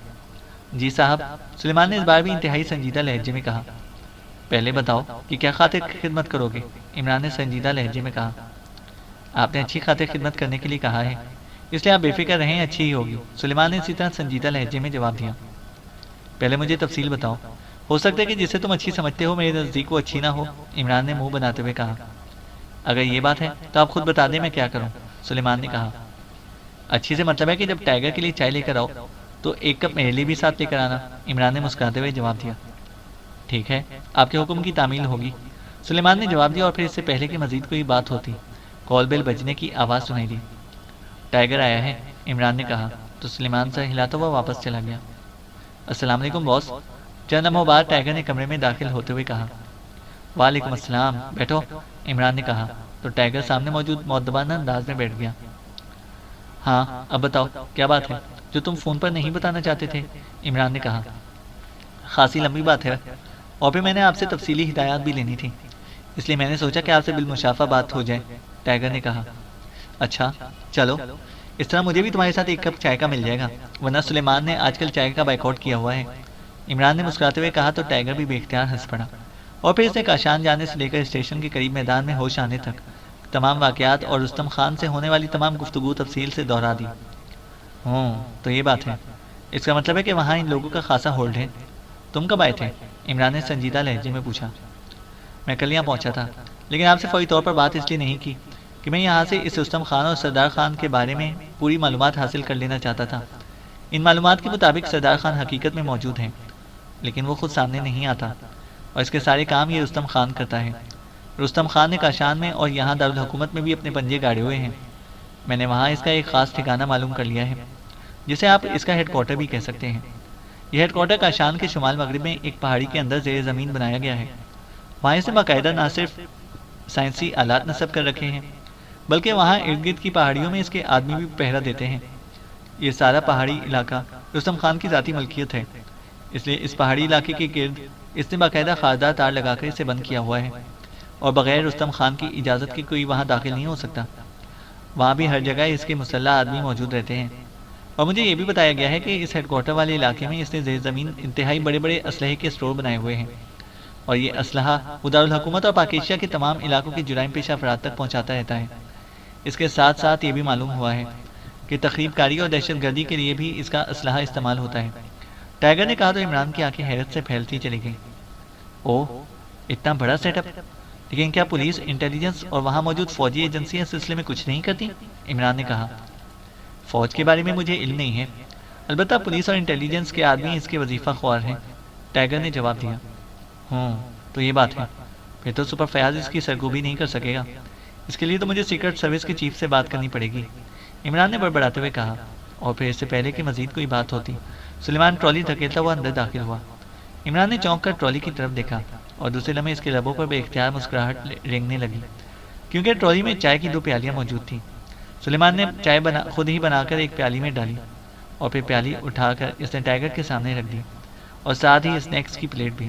جی صاحب، سلیمان نے اس بار بھی انتہائی سنجیدہ لہجے میں کہا۔ پہلے بتاؤ کہ کیا خاطر خدمت کرو گے، عمران نے سنجیدہ لہجے میں کہا۔ آپ نے اچھی خاطر خدمت کرنے کے لیے کہا ہے، اس لیے آپ بے فکر رہیں، اچھی ہی ہوگی، سلیمان نے اسی طرح سنجیدہ لہجے میں جواب دیا۔ پہلے مجھے تفصیل بتاؤ، ہو سکتا ہے کہ جسے تم اچھی سمجھتے ہو میرے نزدیک وہ اچھی نہ ہو، عمران نے منہ بناتے ہوئے کہا۔ اگر یہ بات ہے تو آپ خود بتا دیں میں کیا کروں، سلیمان نے کہا۔ اچھی سے مطلب ہے کہ جب ٹائیگر کے لیے چائے لے کر آؤ تو 1 کپ میرے لیے بھی ساتھ لے کر آنا، عمران نے مسکراتے ہوئے جواب دیا۔ ٹھیک ہے، آپ کے حکم کی تعمیل ہوگی، سلیمان نے جواب دیا، اور پھر اس سے پہلے کہ مزید کوئی بات ہوتی کال بیل بجنے کی آواز سنائی دی۔ ٹائیگر آیا ہے، عمران نے کہا تو سلیمان سر ہلاتا ہوا واپس چلا گیا۔ السلام علیکم باس، چند لمحوں بعد ٹائیگر نے کمرے میں داخل ہوتے ہوئے کہا۔ وعلیکم السلام، بیٹھو، عمران نے کہا تو ٹائیگر سامنے موجود مؤدبانہ انداز میں بیٹھ گیا۔ ہاں اب بتاؤ کیا بات ہے جو تم فون پر نہیں بتانا چاہتے تھے، عمران نے کہا۔ خاصی لمبی بات ہے، اور پھر میں نے آپ سے تفصیلی ہدایات بھی لینی تھی، اس لیے میں نے سوچا کہ آپ سے بالمشافہ بات ہو جائے، ٹائیگر نے کہا۔ اچھا چلو، اس طرح مجھے بھی تمہارے ساتھ ایک کپ چائے کا مل جائے گا، ورنہ سلیمان نے آج کل چائے کا بائیکاٹ کیا ہوا ہے، عمران نے مسکراتے ہوئے کہا تو ٹائیگر بھی بے اختیار ہنس پڑا، اور پھر اس نے کاشان جانے سے لے کر اسٹیشن کے قریب میدان میں ہوش آنے تک تمام واقعات اور رستم خان سے ہونے والی تمام گفتگو تفصیل سے دہرا دی۔ تو یہ بات ہے، اس کا مطلب ہے کہ وہاں ان لوگوں کا خاصا ہولڈ ہے۔ تم کب آئے تھے، عمران نے سنجیدہ لہجے میں پوچھا۔ میں کل یہاں پہنچا تھا، لیکن آپ سے فوری طور پر بات اس لیے نہیں کی کہ میں یہاں سے اس رستم خان اور سردار خان کے بارے میں پوری معلومات حاصل کر لینا چاہتا تھا۔ ان معلومات کے مطابق سردار خان حقیقت میں موجود ہیں، لیکن وہ خود سامنے نہیں آتا، اور اس کے سارے کام یہ رستم خان کرتا ہے۔ رستم خان نے کاشان میں اور یہاں دارالحکومت میں بھی اپنے پنجے گاڑے ہوئے ہیں۔ میں نے وہاں اس کا ایک خاص ٹھکانہ معلوم کر لیا ہے، جسے آپ اس کا ہیڈ کوارٹر بھی کہہ سکتے ہیں۔ یہ ہیڈ کوارٹر کاشان کے شمال مغرب میں ایک پہاڑی کے اندر زیر زمین بنایا گیا ہے۔ وہاں اسے باقاعدہ نہ صرف سائنسی آلات نصب کر رکھے ہیں، بلکہ وہاں ارد گرد کی پہاڑیوں میں اس کے آدمی بھی پہرا دیتے ہیں۔ یہ سارا پہاڑی علاقہ رستم خان کی ذاتی ملکیت ہے، اس لیے اس پہاڑی علاقے کے گرد اس نے باقاعدہ خاردار تار لگا کر اسے بند کیا ہوا ہے، اور بغیر رستم خان کی اجازت کے کوئی وہاں داخل نہیں ہو سکتا۔ وہاں بھی ہر جگہ اس کے مسلح آدمی موجود رہتے ہیں، اور مجھے یہ بھی بتایا گیا ہے کہ اس ہیڈ کوارٹر والے علاقے میں اس نے زیر زمین انتہائی بڑے بڑے اسلحے کے اسٹور بنائے ہوئے ہیں، اور یہ اسلحہ وہ دارالحکومت اور پاک ایشیا کے تمام علاقوں کے جرائم پیشہ افراد تک پہنچاتا رہتا ہے۔ اس کے ساتھ ساتھ یہ بھی معلوم ہوا ہے کہ تخریب کاری اور دہشت گردی کے لیے بھی اس کا اسلحہ استعمال ہوتا ہے، ٹائیگر نے کہا تو عمران کی آنکھیں حیرت سے پھیلتی چلی گئیں۔ اوہ، اتنا بڑا سیٹ اپ، لیکن کیا پولیس، انٹیلیجنس اور وہاں موجود فوجی ایجنسیاں اس سلسلے میں کچھ نہیں کرتی، عمران نے کہا۔ فوج کے بارے میں مجھے علم نہیں ہے، البتہ پولیس اور انٹیلیجنس کے آدمی اس کے وظیفہ خوار ہیں، ٹائیگر نے جواب دیا۔ تو یہ بات ہے، پھر تو سپر فیاض اس کی سرگوبی نہیں کر سکے گا، اس کے لیے تو مجھے سیکرٹ سروس کے چیف سے بات کرنی پڑے گی، عمران نے بڑبڑاتے ہوئے کہا، اور پھر اس سے پہلے کہ مزید کوئی بات ہوتی سلیمان ٹرالی دھکیلتا ہوا اندر داخل ہوا۔ عمران نے چونک کر ٹرالی کی طرف دیکھا، اور دوسرے لمحے اس کے لبوں پر بے اختیار مسکراہٹ رینگنے لگی، کیونکہ ٹرالی میں چائے کی 2 پیالیاں موجود تھیں۔ سلیمان نے چائے خود ہی بنا کر ایک پیالی میں ڈالی، اور پھر پیالی اٹھا کر اس نے ٹائیگر کے سامنے رکھ دی، اور ساتھ ہی اسنیکس کی پلیٹ بھی،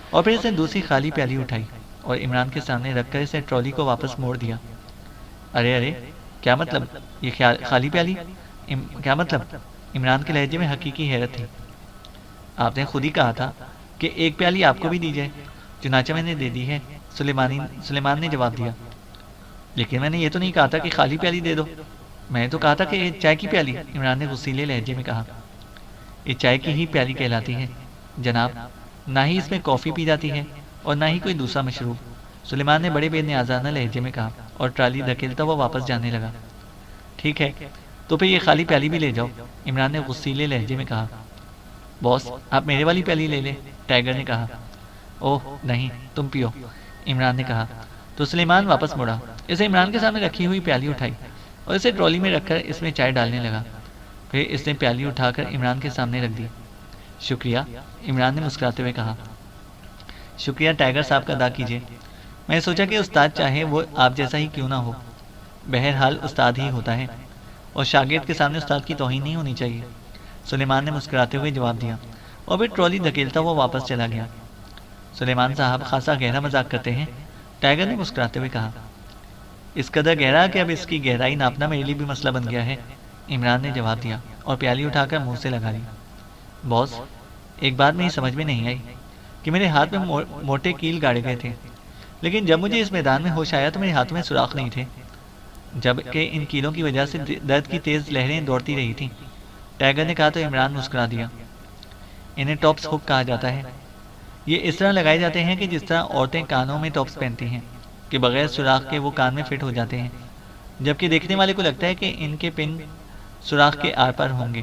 اور پھر اس نے دوسری خالی پیالی اٹھائی اور عمران کے سامنے رکھ کر اسے ٹرالی کو واپس موڑ دیا۔ ارے کیا مطلب، یہ خالی پیالی، کیا مطلب، عمران کے لہجے میں حقیقی حیرت تھی۔ آپ نے خود ہی کہا تھا کہ ایک پیالی آپ کو بھی دی جائے، چنانچہ میں نے دے دی ہے، سلیمان نے جواب دیا۔ لیکن میں نے یہ تو نہیں کہا تھا کہ خالی پیالی دے دو، میں نے تو کہا تھا کہ یہ چائے کی پیالی، عمران نے غصیلے لہجے میں کہا۔ یہ چائے کی ہی پیالی کہلاتی ہے جناب، نہ ہی اس میں کافی پی جاتی ہے اور نہ ہی کوئی دوسرا مشروب، سلیمان نے بڑے بے نیازانہ لہجے میں کہا، اور ٹرالی دھکیلتا ہوا واپس جانے لگا۔ ٹھیک ہے، تو پھر یہ خالی پیالی بھی لے جاؤ، عمران نے غصیلے لہجے میں کہا۔ باس، آپ میرے والی پیالی لے لیں، ٹائیگر نے کہا۔ اوہ نہیں، تم پیو، عمران نے کہا، تو سلیمان واپس مڑا، اسے عمران کے سامنے رکھی ہوئی پیالی اٹھائی اور اسے ٹرالی میں رکھ کر اس میں چائے ڈالنے لگا، پھر اس نے پیالی اٹھا کر عمران کے سامنے رکھ دی۔ شکریہ، عمران نے مسکراتے ہوئے کہا۔ شکریہ ٹائیگر صاحب کا ادا کیجیے، میں نے سوچا کہ استاد چاہے وہ آپ جیسا ہی کیوں نہ ہو، بہرحال استاد ہی ہوتا ہے، اور شاگرد کے سامنے استاد کی توہین نہیں ہونی چاہیے، سلیمان نے مسکراتے ہوئے جواب دیا، اور پھر ٹرالی دھکیلتا ہوا واپس چلا گیا۔ سلیمان صاحب خاصا گہرا مذاق کرتے ہیں، ٹائیگر نے مسکراتے ہوئے کہا۔ اس قدر گہرا کہ اب اس کی گہرائی ناپنا میرے لیے بھی مسئلہ بن گیا ہے، عمران نے جواب دیا، اور پیالی اٹھا کر منہ سے لگا لی۔ باس، ایک بات میری سمجھ میں نہیں آئی کہ میرے ہاتھ میں موٹے کیل گاڑے گئے تھے، لیکن جب مجھے اس میدان میں ہوش آیا تو میرے ہاتھوں میں سوراخ نہیں تھے، جبکہ ان کیلوں کی وجہ سے درد کی تیز لہریں دوڑتی رہی تھیں، ٹائیگر نے کہا تو عمران مسکرا دیا۔ انہیں ٹاپس ہک کہا جاتا ہے، یہ اس طرح لگائے جاتے ہیں کہ جس طرح عورتیں کانوں میں ٹاپس پہنتی ہیں کہ بغیر سوراخ کے وہ کان میں فٹ ہو جاتے ہیں، جبکہ دیکھنے والے کو لگتا ہے کہ ان کے پن سوراخ کے آر پار ہوں گے۔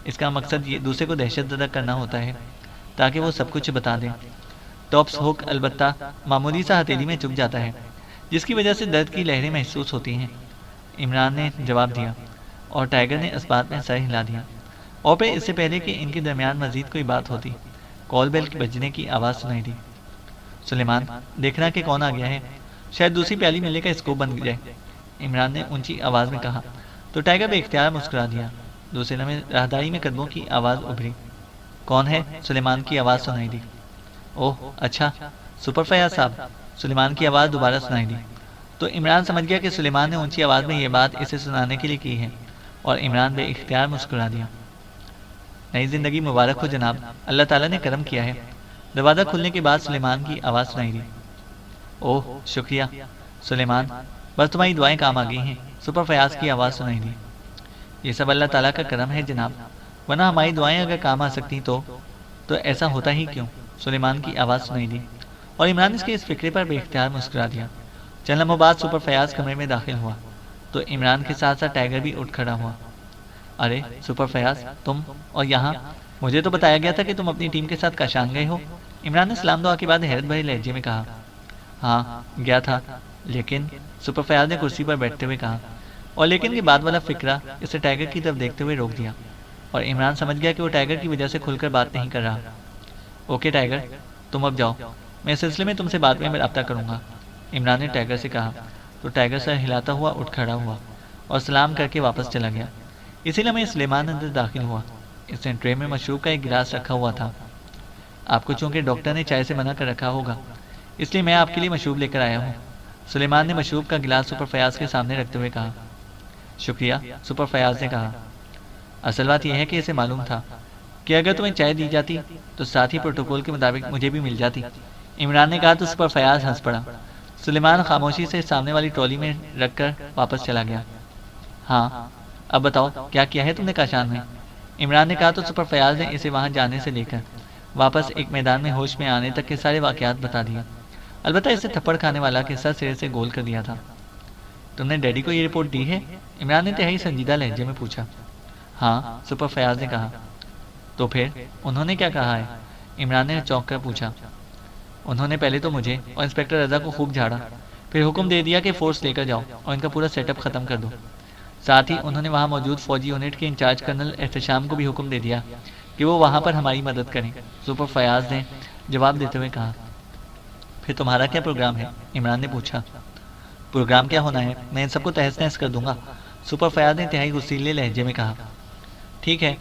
اس کا مقصد یہ دوسرے کو دہشت زدہ کرنا ہوتا ہے تاکہ وہ سب کچھ بتا دیں۔ ٹاپس ہوک البتہ معمولی سا ہتھیلی میں چپ جاتا ہے، جس کی وجہ سے درد کی لہریں محسوس ہوتی ہیں۔ عمران نے جواب دیا اور ٹائیگر نے اس بات میں سر ہلا دیا۔ اور پھر اس سے پہلے کہ ان کے درمیان مزید کوئی بات ہوتی، کال بیل کے بجنے کی آواز سنائی دی۔ سلیمان، دیکھنا کہ کون آ گیا ہے، شاید دوسری پیالی ملنے کا اسکوپ بن جائے، عمران نے اونچی آواز میں کہا تو ٹائیگر بے اختیار مسکرا دیا۔ دوسرے لمحے راہداری میں قدموں کی آواز ابھری۔ کون ہے؟ سلیمان کی آواز سنائی دی۔ اوہ اچھا، سپر فیاض صاحب، سلیمان کی آواز دوبارہ سنائی دی۔ تو عمران سمجھ گیا کہ سلیمان نے اونچی آواز میں یہ بات اسے سنانے کے لیے کی ہے، اور عمران بے اختیار مسکرا دیا۔ نئی زندگی مبارک ہو جناب، اللہ تعالیٰ نے کرم کیا ہے۔ دروازہ کھلنے کے بعد سلیمان کی آواز سنائی دی۔ اوہ شکریہ سلیمان، بس تمہاری دعائیں کام آ گئی ہیں، سپر فیاض کی آواز سنائی دی۔ یہ سب اللہ تعالیٰ کا کرم ہے جناب، ورنہ ہماری دعائیں اگر کام آ سکتی تو ایسا ہوتا ہی کیوں؟ سلیمان کی آواز سنائی دی، اور عمران اس کے اس فکرے پر بے اختیار مسکرا دیا۔ چند لمحوں بعد سپر فیاض کمرے میں داخل ہوا تو عمران کے ساتھ ساتھ ٹائیگر بھی اٹھ کھڑا ہوا۔ ارے سپر فیاض، تم اور یہاں؟ مجھے تو بتایا گیا تھا کہ تم اپنی ٹیم کے ساتھ کاشان گئے ہو، عمران نے سلام دعا کے بعد حیرت بھرے لہجے میں کہا۔ ہاں گیا تھا، لیکن سپر فیاض نے کرسی پر بیٹھتے ہوئے کہا، اور لیکن کے بعد والا فکرہ اسے ٹائیگر کی طرف دیکھتے ہوئے روک دیا، اور عمران سمجھ گیا کہ وہ ٹائیگر کی وجہ سے کھل کر بات نہیں کر رہا۔ اوکے ٹائیگر، تم اب جاؤ، میں اس سلسلے میں تم سے بعد میں رابطہ کروں گا، عمران نے ٹائیگر سے کہا تو ٹائیگر سر ہلاتا ہوا اٹھ کھڑا ہوا اور سلام کر کے واپس چلا گیا۔ اسی لمحے سلیمان اندر داخل ہوا۔ اس نے ٹرے میں مشروب کا ایک گلاس رکھا ہوا تھا۔ آپ کو چونکہ ڈاکٹر نے چائے سے منع کر رکھا ہوگا، اس لیے میں آپ کے لیے مشروب لے کر آیا ہوں، سلیمان نے مشروب کا گلاس سپر فیاض کے سامنے رکھتے ہوئے کہا۔ شکریہ، سپر فیاض نے کہا۔ اصل بات یہ ہے کہ اسے معلوم تھا کہ اگر تمہیں چائے دی جاتی تو ساتھ ہی پروٹوکول کے مطابق مجھے بھی مل جاتی، عمران نے کہا تو سپر فیاض ہنس پڑا۔ سلیمان خاموشی سے سامنے والی ٹرالی میں رکھ کر واپس چلا گیا۔ ہاں اب بتاؤ کیا کیا ہے تم نے کاشان میں، عمران نے کہا تو سپر فیاض نے اسے وہاں جانے سے لے کر واپس ایک میدان میں ہوش میں آنے تک کے سارے واقعات بتا دیے، البتہ اسے تھپڑ کھانے والا قصہ سرے سے گول کر دیا تھا۔ تم نے ڈیڈی کو یہ رپورٹ دی ہے، عمران نے تہائی سنجیدہ لہجے میں پوچھا۔ ہاں، سپر فیاض نے کہا۔ تو پھر انہوں نے کیا کہا ہے، عمران نے چونک کر پوچھا۔ انہوں نے پہلے تو مجھے اور انسپکٹر رضا کو خوب جھاڑا، پھر حکم دے دیا کہ فورس لے کر جاؤ اور ان کا پورا سیٹ اپ ختم کر دو۔ ساتھ ہی انہوں نے وہاں موجود فوجی یونٹ کے انچارج کرنل احتشام کو بھی حکم دے دیا کہ وہ وہاں پر ہماری مدد کریں، سپر فیاض نے جواب دیتے ہوئے کہا۔ پھر تمہارا کیا پروگرام ہے، عمران نے پوچھا۔ پروگرام کیا ہونا ہے، میں ان سب کو تہس نہس کر دوں گا، سپر فیاض نے انتہائی غصیلے لہجے میں کہا۔ ٹھیک ہے،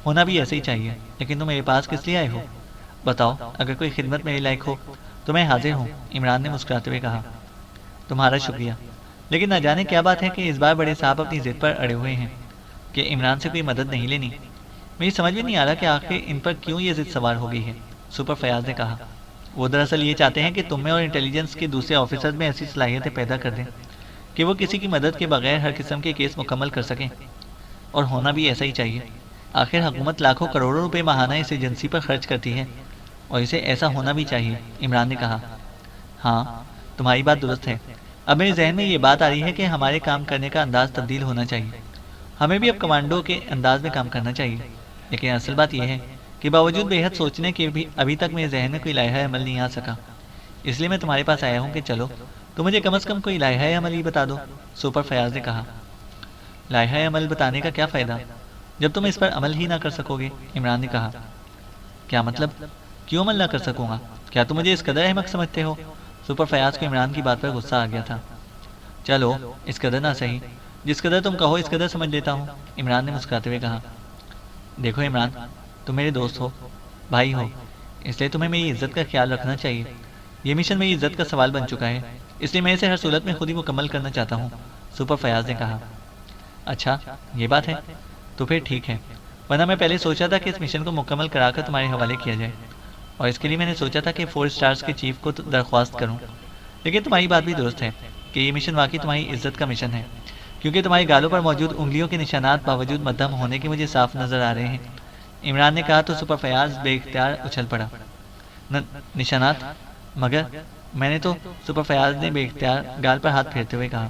ہونا بھی ایسے ہی چاہیے، لیکن تم میرے پاس کس لیے آئے ہو؟ بتاؤ، اگر کوئی خدمت میرے لائق ہو تو میں حاضر ہوں، عمران نے مسکراتے ہوئے کہا۔ تمہارا شکریہ، لیکن نہ جانے کیا بات ہے کہ اس بار بڑے صاحب اپنی ضد پر اڑے ہوئے ہیں کہ عمران سے کوئی مدد نہیں لینی۔ میری سمجھ میں نہیں آ رہا کہ آخر ان پر کیوں یہ ضد سوار ہو گئی ہے، سپر فیاض نے کہا۔ وہ دراصل یہ چاہتے ہیں کہ تم میں اور انٹیلیجنس کے دوسرے آفیسرز میں ایسی صلاحیتیں پیدا کر دیں کہ وہ کسی کی مدد کے بغیر ہر قسم کے کیس مکمل کر سکیں، اور ہونا بھی ایسا ہی چاہیے۔ آخر حکومت لاکھوں کروڑوں روپے ماہانہ اس ایجنسی پر خرچ کرتی ہے، اور اسے ایسا ہونا بھی چاہیے، عمران نے کہا۔ ہاں تمہاری بات درست ہے، اب میرے ذہن میں یہ بات آ رہی ہے کہ ہمارے کام کرنے کا انداز تبدیل ہونا چاہیے، ہمیں بھی اب کمانڈو کے انداز میں کام کرنا چاہیے۔ لیکن اصل بات یہ ہے کہ باوجود بے حد سوچنے کے بھی ابھی تک میرے ذہن میں کوئی لائحہ عمل نہیں آ سکا، اس لیے میں تمہارے پاس آیا ہوں کہ چلو تو مجھے کم از کم کوئی لائحہ عمل ہی بتا دو، سپر فیاض نے کہا۔ لائحہ عمل بتانے کا کیا فائدہ جب تم اس پر عمل ہی نہ کر سکو گے، عمران نے کہا۔ کیا مطلب، کیوں عمل نہ کر سکوں گا؟ کیا تم مجھے اس قدر احمق سمجھتے ہو؟ سپر فیاض کو عمران کی بات پر غصہ آ گیا تھا۔ چلو اس قدر نہ صحیح، جس قدر تم کہو اس قدر سمجھ لیتا ہوں، عمران نے مسکراتے ہوئے کہا۔ دیکھو عمران، تم میرے دوست ہو، بھائی ہو، اس لیے تمہیں میری عزت کا خیال رکھنا چاہیے۔ یہ مشن میری عزت کا سوال بن چکا ہے، اس لیے میں اسے ہر صورت میں خود ہی مکمل کرنا چاہتا ہوں، سپر فیاض نے کہا۔ اچھا یہ بات ہے، تو پھر ٹھیک ہے، ورنہ میں پہلے سوچا تھا کہ اس مشن کو مکمل کرا کر تمہارے حوالے کیا جائے، اور اس کے لیے میں نے سوچا تھا کہ 4 اسٹارز کے چیف کو درخواست کروں۔ لیکن تمہاری بات بھی درست ہے کہ یہ مشن واقعی تمہاری عزت کا مشن ہے، کیونکہ تمہارے گالوں پر موجود انگلیوں کے نشانات باوجود مدھم ہونے کے مجھے صاف نظر آ رہے ہیں، عمران نے کہا تو سپر فیاض بے اختیار اچھل پڑا۔ نشانات؟ مگر میں نے تو، سپر فیاض نے بے اختیار گال پر ہاتھ پھیرتے ہوئے کہا۔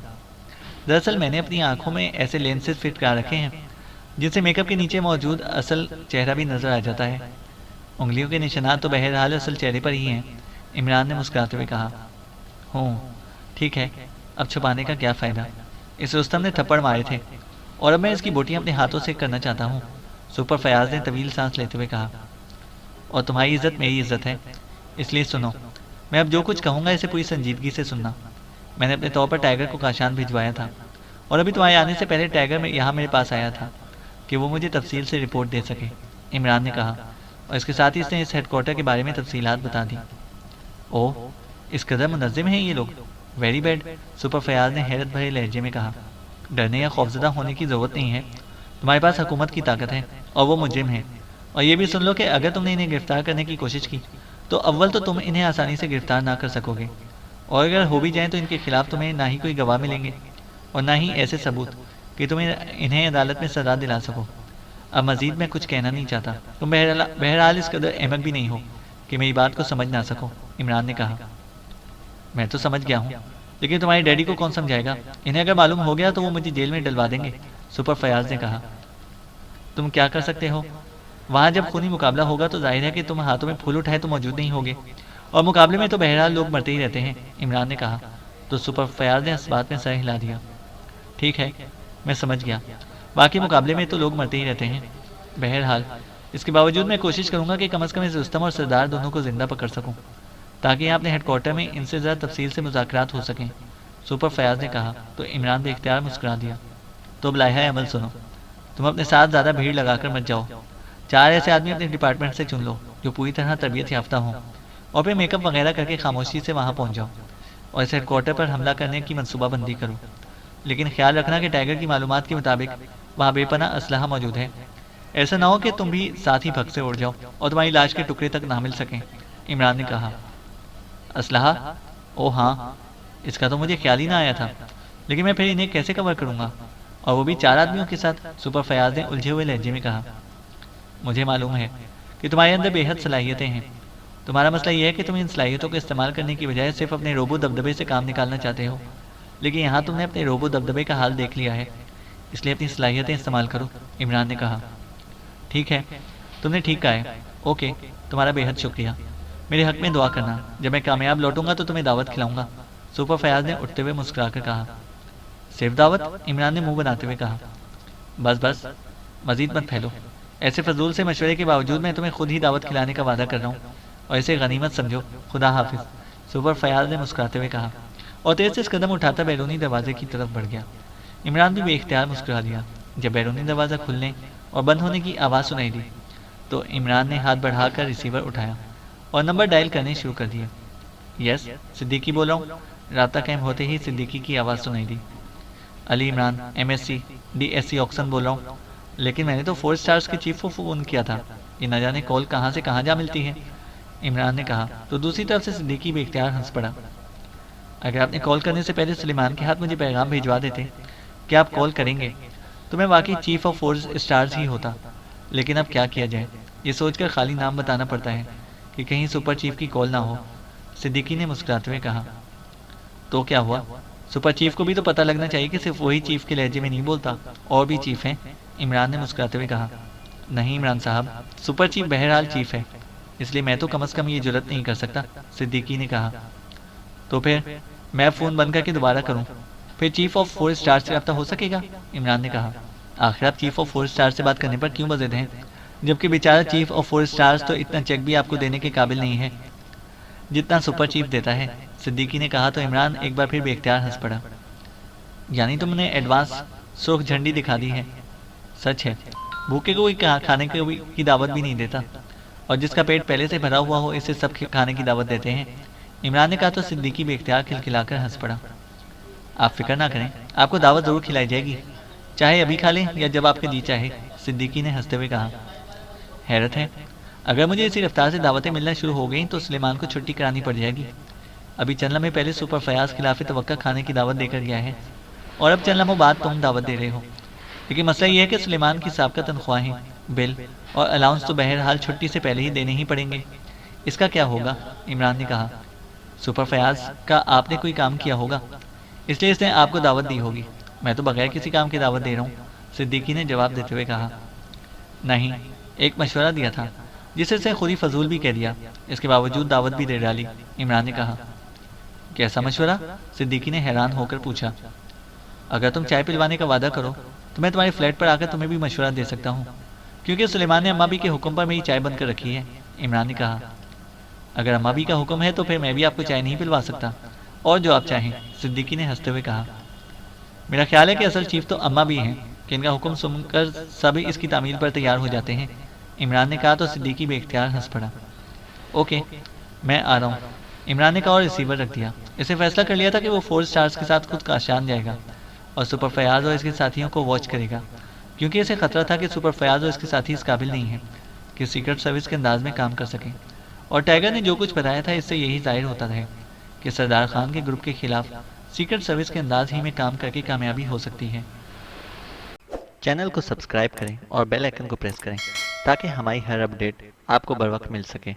دراصل میں نے اپنی آنکھوں میں ایسے لینسز فٹ کرا رکھے ہیں جن سے میک اپ کے نیچے موجود اصل چہرہ بھی نظر آ جاتا ہے۔ انگلیوں کے نشانات تو بہرحال اصل چہرے پر ہی ہیں، عمران نے مسکراتے ہوئے کہا۔ ہوں، ٹھیک ہے، اب چھپانے کا کیا فائدہ؟ اس رستم نے تھپڑ مارے تھے اور اب میں اس کی بوٹیاں اپنے ہاتھوں سے کرنا چاہتا ہوں۔ سپر فیاض نے طویل سانس لیتے ہوئے کہا۔ اور تمہاری عزت میری عزت ہے، اس لیے سنو، میں اب جو کچھ کہوں گا اسے پوری سنجیدگی سے سننا۔ میں نے اپنے طور پر ٹائیگر کو کاشان بھجوایا تھا اور ابھی تمہارے آنے سے پہلے ٹائیگر یہاں میرے پاس آیا تھا کہ وہ مجھے تفصیل سے رپورٹ دے سکے، عمران نے کہا، اور اس کے ساتھ ہی اس نے اس ہیڈ کوارٹر کے بارے میں تفصیلات بتا دی۔ اوہ، اس قدر منظم ہیں یہ لوگ، ویری بیڈ، سپر فیاض نے حیرت بھرے لہجے میں کہا۔ ڈرنے یا خوفزدہ ہونے کی ضرورت نہیں ہے، تمہارے پاس حکومت کی طاقت ہے اور وہ مجرم ہیں، اور یہ بھی سن لو کہ اگر تم نے انہیں گرفتار کرنے کی کوشش کی تو اول تو تم انہیں آسانی سے گرفتار نہ کر سکو گے، اور اگر ہو بھی جائیں تو ان کے خلاف تمہیں نہ ہی کوئی گواہ ملیں گے اور نہ ہی ایسے ثبوت کہ تم انہیں عدالت میں سزا دلا سکو۔ اب مزید میں کچھ کہنا نہیں چاہتا، تم بہرحال اس قدر احمق بھی نہیں ہو کہ میری بات کو سمجھ نہ سکو، عمران نے کہا۔ میں تو سمجھ گیا ہوں، لیکن تمہارے ڈیڈی کو کون سمجھائے گا؟ انہیں اگر معلوم ہو گیا تو وہ مجھے جیل میں ڈلوا دیں گے، سپر فیاض نے کہا۔ تم کیا کر سکتے ہو؟ وہاں جب خونی مقابلہ ہوگا تو ظاہر ہے کہ تم ہاتھوں میں پھول اٹھائے تو موجود نہیں ہوگے، اور مقابلے میں تو بہرحال لوگ مرتے ہی رہتے ہیں، عمران نے کہا۔ تو سپر فیاض نے اس بات میں سر ہلا دیا۔ ٹھیک ہے، میں سمجھ گیا، باقی مقابلے میں تو لوگ مرتے ہی رہتے ہیں، بہرحال اس کے باوجود میں کوشش کروں گا کہ کم از کم اس رستم اور سردار دونوں کو زندہ پکڑ سکوں، تاکہ یہاں اپنے ہیڈ کوارٹر میں ان سے ذرا تفصیل سے مذاکرات ہو سکیں، سپر فیاض نے کہا۔ تو عمران بے اختیار مسکرا دیا۔ تو اب لائحہ عمل سنو، تم اپنے ساتھ زیادہ بھیڑ لگا کر مت جاؤ، 4 ایسے آدمی اپنے ڈپارٹمنٹ سے چن لو جو پوری طرح تربیت یافتہ ہوں، اور پھر میک اپ وغیرہ کر کے خاموشی سے وہاں پہنچ جاؤ اور اس ہیڈ کوارٹر پر حملہ کرنے کی منصوبہ بندی کرو، لیکن خیال رکھنا کہ ٹائیگر کی معلومات کے مطابق وہاں بے پناہ اسلحہ موجود ہے، ایسا نہ ہو کہ تم بھی ساتھ ہی بھگ سے اڑ جاؤ اور تمہاری لاش کے ٹکڑے تک نہ مل سکیں، عمران نے کہا۔ اسلحہ؟ او ہاں، اس کا تو مجھے خیال ہی نہ آیا تھا، لیکن میں پھر انہیں کیسے کور کروں گا، اور وہ بھی 4 آدمیوں کے ساتھ، سپر فیاض نے الجھے ہوئے لہجے میں کہا۔ مجھے معلوم ہے کہ تمہارے اندر بے حد صلاحیتیں ہیں، تمہارا مسئلہ یہ ہے کہ تم ان صلاحیتوں کو استعمال کرنے کی بجائے صرف اپنے روبو دبدبے سے کام نکالنا چاہتے ہو، لیکن یہاں تم نے اپنے روبو دبدبے کا حال دیکھ لیا ہے، اس لیے اپنی صلاحیتیں استعمال کرو، عمران نے کہا۔ ٹھیک ہے، تم نے ٹھیک کہا ہے، اوکے، تمہارا بے حد شکریہ، میرے حق میں دعا کرنا، جب میں کامیاب لوٹوں گا تو تمہیں دعوت کھلاؤں گا، سپر فیاض نے اٹھتے ہوئے مسکرا کر کہا۔ صرف دعوت؟ عمران نے منہ بناتے ہوئے کہا۔ بس بس، مزید مت پھیلو، ایسے فضول سے مشورے کے باوجود میں تمہیں خود ہی دعوت کھلانے کا وعدہ کر رہا ہوں، اور اسے غنیمت سمجھو، خدا حافظ، سپر فیاض نے مسکراتے ہوئے کہا، اور تیز سے قدم اٹھاتا بیرونی دروازے کی طرف بڑھ گیا۔ عمران بھی بے اختیار مسکرا دیا۔ جب بیرونی دروازہ کھلنے اور بند ہونے کی آواز سنائی دی تو عمران نے ہاتھ بڑھا کر ریسیور اٹھایا اور نمبر ڈائل کرنے شروع کر دیا۔ یس، صدیقی بول رہا ہوں، رابطہ قائم ہوتے ہی صدیقی کی آواز سنائی دی۔ علی عمران، MSc DSc آکسن بول رہا ہوں، لیکن میں نے تو 4 اسٹارز کے چیف کو فون کیا تھا، یہ نہ جانے کال کہاں سے کہاں جا ملتی ہے، عمران نے کہا۔ تو دوسری طرف سے صدیقی بے اختیار ہنس پڑا۔ اگر آپ نے کال کرنے سے پہلے سلیمان کے ہاتھ مجھے پیغام بھیجوا دیتے کہ آپ کال کریں گے تو میں واقعی چیف آف 4 اسٹارز ہی ہوتا، لیکن اب کیا کیا جائے، یہ سوچ کر خالی نام بتانا پڑتا ہے کہ کہیں سپر چیف کی کال نہ ہو، صدیقی نے مسکراتے ہوئے کہا۔ تو کیا ہوا، سپر چیف کو بھی تو پتہ لگنا چاہیے کہ صرف وہی چیف کے لہجے میں نہیں بولتا، اور بھی چیف ہیں، عمران نے مسکراتے ہوئے کہا۔ نہیں عمران صاحب، سپر چیف بہرحال چیف ہے، اس لیے میں تو کم از کم یہ جرت نہیں کر سکتا، صدیقی نے کہا۔ تو پھر میں فون بند کر کے دوبارہ کروں، پھر چیف آف 4 اسٹار سے رابطہ ہو سکے گا، عمران نے کہا۔ آخر آپ چیف آف 4 اسٹار سے بات کرنے پر کیوں بضد ہیں، جبکہ بیچارہ چیف آف 4 اسٹارز تو اتنا چیک بھی آپ کو دینے کے قابل نہیں ہے جتنا سپر چیف دیتا ہے، صدیقی نے کہا۔ تو عمران ایک بار پھر بے اختیار ہنس پڑا۔ یعنی تم نے ایڈوانس سرخ جھنڈی دکھا دی ہے، سچ ہے، بھوکے کو کوئی کھانے کی دعوت بھی نہیں دیتا، اور جس کا پیٹ پہلے سے بھرا ہوا ہو اسے سب کھانے کی دعوت دیتے ہیں، عمران نے کہا۔ تو صدیقی بے اختیار کھلکھلا کر ہنس پڑا۔ آپ فکر نہ کریں، آپ کو دعوت ضرور کھلائی جائے گی، چاہے ابھی کھا لیں یا جب آپ کا جی چاہے، صدیقی نے ہنستے ہوئے کہا۔ حیرت ہے، اگر مجھے اسی رفتار سے دعوتیں ملنا شروع ہو گئیں تو سلیمان کو چھٹی کرانی پڑ جائے گی۔ ابھی چند لمحے پہلے سپر فیاض خلاف توقع کھانے کی دعوت دے کر گیا ہے، اور اب چند لمحوں بعد تم دعوت دے رہے ہو، لیکن مسئلہ یہ ہے کہ سلیمان کی سابقہ تنخواہیں، بل اور الاؤنس تو بہرحال چھٹی سے پہلے ہی دینے ہی پڑیں گے، اس کا کیا ہوگا، عمران نے کہا۔ سپر فیاض کا آپ نے کوئی کام کیا ہوگا، اس لیے اس نے آپ کو دعوت دی ہوگی، میں تو بغیر کسی کام کی دعوت دے رہا ہوں، صدیقی نے جواب دیتے ہوئے کہا۔ نہیں، ایک مشورہ دیا تھا جسے اسے خود ہی فضول بھی کہہ دیا۔ اس کے باوجود دعوت بھی دے ڈالی۔ عمران نے کہا، کیسا مشورہ؟ صدیقی نے حیران ہو کر پوچھا۔ اگر تم چائے پلوانے کا وعدہ کرو تو میں تمہارے فلیٹ پر آ کر تمہیں بھی مشورہ دے سکتا ہوں، کیونکہ سلیمان نے اماں بھی کے حکم پر میری چائے بند کر رکھی ہے۔ عمران نے کہا، اگر اماں بھی کا حکم ہے تو پھر میں بھی آپ کو چائے نہیں پلوا سکتا، اور جو آپ چاہیں، صدیقی نے ہنستے ہوئے کہا۔ میرا خیال ہے کہ اصل چیف تو اماں بھی ہیں کہ ان کا حکم سن کر سب اس کی تعمیل پر تیار ہو جاتے ہیں۔ عمران نے کہا تو صدیقی بے اختیار ہنس پڑا۔ اوکے، میں آ رہا ہوں، عمران نے کہا اور ریسیور رکھ دیا۔ اسے فیصلہ کر لیا تھا کہ وہ 4 سٹارز کے ساتھ خود کاشان جائے گا اور سپر فیاض اور اس کے ساتھیوں کو واچ کرے گا، کیونکہ اسے خطرہ تھا کہ سپر فیاض اور اس کے ساتھی اس قابل نہیں ہیں کہ سیکرٹ سروس کے انداز میں کام کر سکیں، اور ٹائیگر نے جو کچھ بتایا تھا اس سے یہی ظاہر ہوتا ہے کہ سردار خان کے گروپ کے خلاف سیکرٹ سروس کے انداز ہی میں کام کر کے کامیابی ہو سکتی ہے۔ چینل کو سبسکرائب کریں اور بیل آئیکن کو پریس کریں تاکہ ہماری ہر اپڈیٹ آپ کو بر وقت مل سکے۔